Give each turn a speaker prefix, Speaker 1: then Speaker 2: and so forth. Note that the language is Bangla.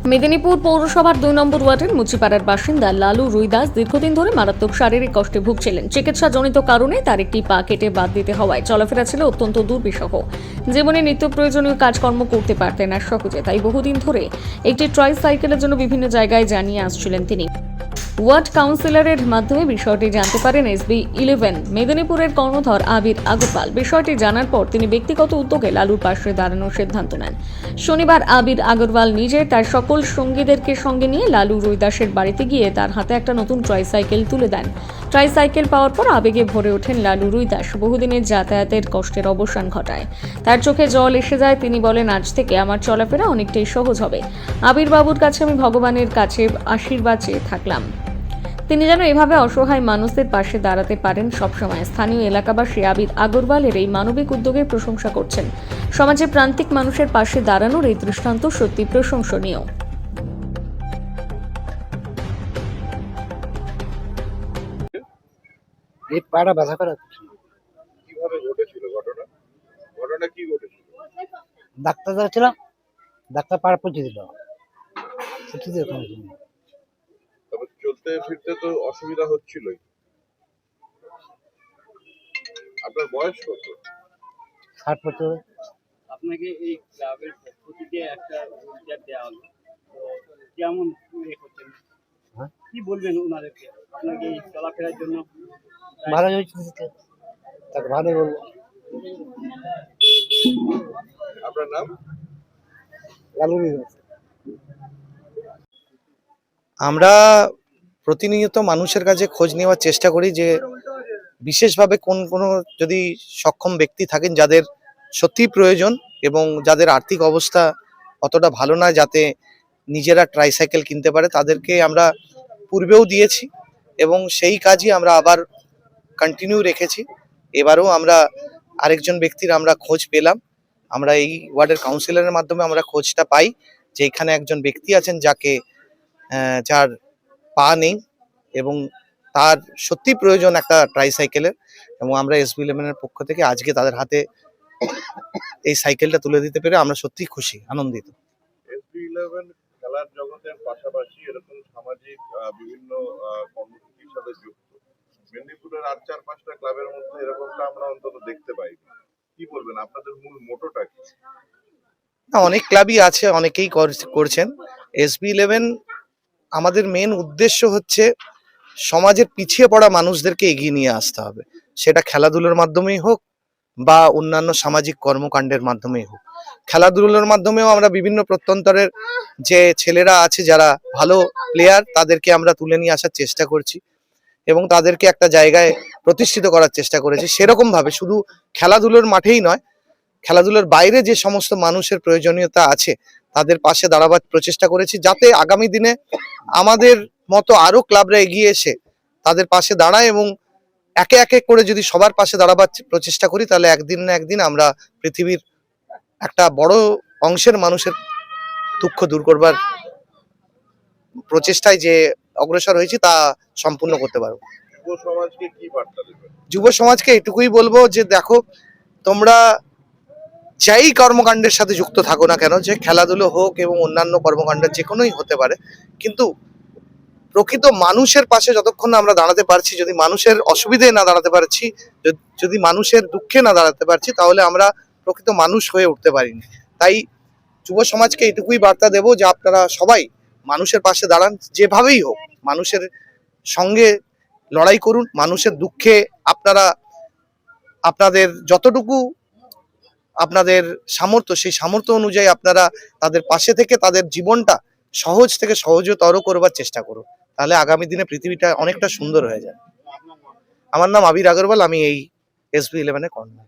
Speaker 1: মেদিনীপুর পৌরসভার ২ নম্বর ওয়ার্ডের মুচিপাড়ার বাসিন্দা লালু রুইদাস দীর্ঘদিন ধরে মারাত্মক শারীরিক কষ্টে ভুগছিলেন। চিকিৎসাজনিত কারণে তার একটি পা কেটে বাদ দিতে হওয়ায় চলাফেরা ছিল অত্যন্ত দুর্বিষহ। জীবনে নিত্য প্রয়োজনীয় কাজকর্ম করতে পারতেন না সহজে, তাই বহুদিন ধরে একটি ট্রাইসাইকেলের জন্য বিভিন্ন জায়গায় জানিয়ে আসছিলেন তিনি। ওয়ার্ড কাউন্সিলরের মাধ্যমে বিষয়টি জানতে পারেন SB11 মেদিনীপুরের কর্ণধর আবির আগরওয়াল। বিষয়টি জানার পর তিনি ব্যক্তিগত উদ্যোগে লালুর পাশে দাঁড়ানোর সিদ্ধান্ত নেন। শনিবার আবির আগরওয়াল নিজে তার সকল সঙ্গীদেরকে সঙ্গে নিয়ে লালু রুইদাসের বাড়িতে গিয়ে তার হাতে একটা নতুন ট্রাইসাইকেল তুলে দেন। ট্রাইসাইকেল পাওয়ার পর আবেগে ভরে ওঠেন লালু রুইদাস। বহুদিনের যাতায়াতের কষ্টের অবসান ঘটায়। তার চোখে জল এসে যায়। তিনি বলেন, আজ থেকে আমার চলাফেরা অনেকটাই সহজ হবে। আবির বাবুর কাছে আমি ভগবানের কাছে আশীর্বাদ চেয়ে থাকলাম। তিনি যেন এভাবে অসহায় মানুষদের পাশে দাঁড়াতে পারেন সবসময়। স্থানীয় এলাকাবাসী আবির আগরওয়ালের এই মানবিক উদ্যোগের প্রশংসা করছেন। সমাজে প্রান্তিক মানুষের পাশে দাঁড়ানোর এই দৃষ্টান্ত সত্যি প্রশংসনীয়।
Speaker 2: এই পাড়া ব্যথা করে
Speaker 3: কিভাবে ঘটেছিল ঘটনা? ঘটনা কি ঘটেছিল?
Speaker 2: ডাক্তার যাচ্ছিলাম, ডাক্তার পাড়া পৌঁছে দিল।
Speaker 3: তবে চলতে ফিরতে তো অসুবিধা হচ্ছিলই। আপনার বয়স কত?
Speaker 2: 60 বছর।
Speaker 4: আপনাকে এই ক্লাবের পক্ষ থেকে একটা হুইলচেয়ার দেওয়া হলো, তো কেমন করছেন?
Speaker 2: হ্যাঁ?
Speaker 4: কি বলবেন ওনাদেরকে আপনাকে এই চলাফেরার জন্য?
Speaker 2: ভালো হয়েছে, তাকে ভালো বলবো।
Speaker 3: আপনার নাম?
Speaker 2: লালু।
Speaker 5: আমরা প্রতিনিয়ত মানুষের কাছে খোঁজ নেওয়ার চেষ্টা করি যে বিশেষভাবে কোনো যদি সক্ষম ব্যক্তি থাকেন যাদের সত্যি প্রয়োজন এবং যাদের আর্থিক অবস্থা অতটা ভালো না যাতে নিজেরা ট্রাইসাইকেল কিনতে পারে, তাদেরকে আমরা পূর্বেও দিয়েছি এবং সেই কাজই আমরা আবার কন্টিনিউ রেখেছি। এবারেও আমরা আরেকজন ব্যক্তির আমরা খোঁজ পেলাম। আমরা এই ওয়ার্ডের কাউন্সিলরের মাধ্যমে আমরা খোঁজটা পাই যে এখানে একজন ব্যক্তি আছেন যার পা নেই এবং তার সত্যি প্রয়োজন একটা ট্রাইসাইকেলের, এবং আমরা SB11 এর পক্ষ থেকে আজকে তাদের হাতে এই সাইকেলটা তুলে দিতে পেরে আমরা সত্যি খুশি, আনন্দিত।
Speaker 3: SB11 খেলার জগতের পাশাপাশি এরকম সামাজিক বিভিন্ন কর্মসূচির সাথে যুক্ত। মেদিনীপুরের 4-5টা ক্লাবের মধ্যে এরকমটা আমরা অন্তত দেখতে পাই। কি বলবেন, আপনাদের মূল মোটোটা কি?
Speaker 5: অনেক ক্লাবই আছে, অনেকেই করছেন। SB11 আমাদের মেন উদ্দেশ্য হচ্ছে সমাজের পিছিয়ে পড়া মানুষদেরকে এগিয়ে নিয়ে আসতে হবে, সেটা খেলাধুলার মাধ্যমেই হোক বা অন্যান্য সামাজিক কর্মকাণ্ডের মাধ্যমেই হোক। খেলাধুলার মাধ্যমেও আমরা বিভিন্ন প্রত্যন্তরের যে ছেলেরা আছে যারা ভালো প্লেয়ার তাদেরকে আমরা তুলে নিয়ে আসার চেষ্টা করছি এবং তাদেরকে একটা জায়গায় প্রতিষ্ঠিত করার চেষ্টা করেছি। সেরকম ভাবে শুধু খেলাধুলার মাঠেই নয়, খেলাধুলার বাইরে যে সমস্ত মানুষের প্রয়োজনীয়তা আছে তাদের পাশে দাঁড়াবার প্রচেষ্টা করেছি, যাতে আগামী দিনে আমাদের মতো আরো ক্লাবরা এগিয়ে এসে তাদের পাশে দাঁড়ায় এবং একে একে করে যদি সবার পাশে দাঁড়াবার প্রচেষ্টা করি তাহলে একদিন না একদিন আমরা পৃথিবীর একটা বড় অংশের মানুষের দুঃখ দূর করবার প্রচেষ্টায় যে অগ্রসর হয়েছি তা সম্পূর্ণ করতে পারবো।
Speaker 3: যুব সমাজকে কি বার্তা দেবেন?
Speaker 5: যুব সমাজকে এটুকুই বলবো যে দেখো, তোমরা যাই কর্মকাণ্ডের সাথে যুক্ত থাকো না কেন, যে খেলাধুলো হোক এবং অন্যান্য কর্মকাণ্ডের যে কোনোই হতে পারে, কিন্তু প্রকৃত মানুষের পাশে যতক্ষণ আমরা দাঁড়াতে পারছি, যদি মানুষের অসুবিধায় না দাঁড়াতে পারছি, যদি মানুষের দুঃখে না দাঁড়াতে পারছি, তাহলে আমরা প্রকৃত মানুষ হয়ে উঠতে পারিনি। তাই যুব সমাজকে এটুকুই বার্তা দেব যে আপনারা সবাই মানুষের পাশে দাঁড়ান, যেভাবেই হোক মানুষের সঙ্গে লড়াই করুন। মানুষের দুঃখে আপনারা আপনাদের যতটুকু আপনাদের সামর্থ্য, সেই সামর্থ্য অনুযায়ী আপনারা তাদের পাশে থেকে তাদের জীবনটা সহজ থেকে সহজতর করবার চেষ্টা করুন, তাহলে আগামী দিনে পৃথিবীটা অনেকটা সুন্দর হয়ে যাবে। আমার নাম আবির আগরওয়াল, আমি এই SB11 এর কর্ণধার।